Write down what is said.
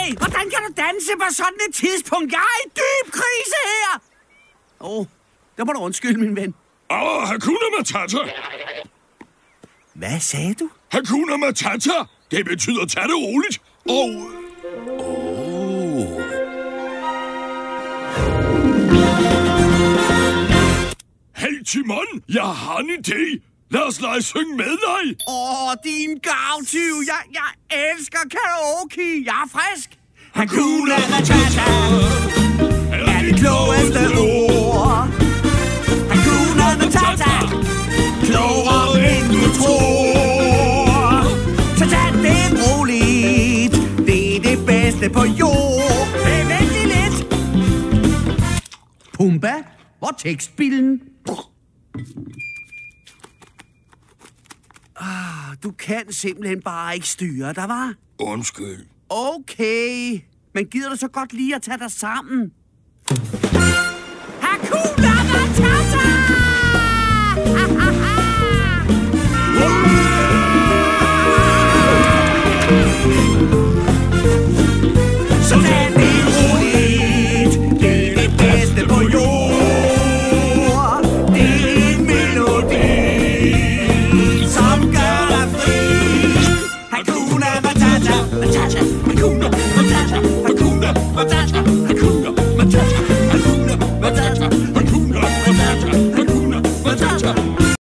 Hey, hvordan kan du danse på sådan et tidspunkt? Jeg er i dyb krise her! Der må du undskylde, min ven. Hakuna Matata. Hvad sagde du? Hakuna Matata. Det betyder tag det roligt. Hey, Timon, jeg har en idé. Lad os lege synge med dig. Din gavtyv. Jeg elsker karaoke. Jeg er frisk. Hakuna Matata er det klogeste ord. Hakuna Matata. Klogere end du tror. Så tag det roligt. Det er det bedste på jord. Vent lige lidt. Pumba, hvor er tekstbilen? Du kan simpelthen bare ikke styre dig, hva'? Undskyld. Okay, men gider du så godt lige at tage dig sammen? Hakuna Matata! Så tag det roligt. Det er det bedste på jord. Det er en melodi, som gør dig fri. Hakuna Matata, Matata.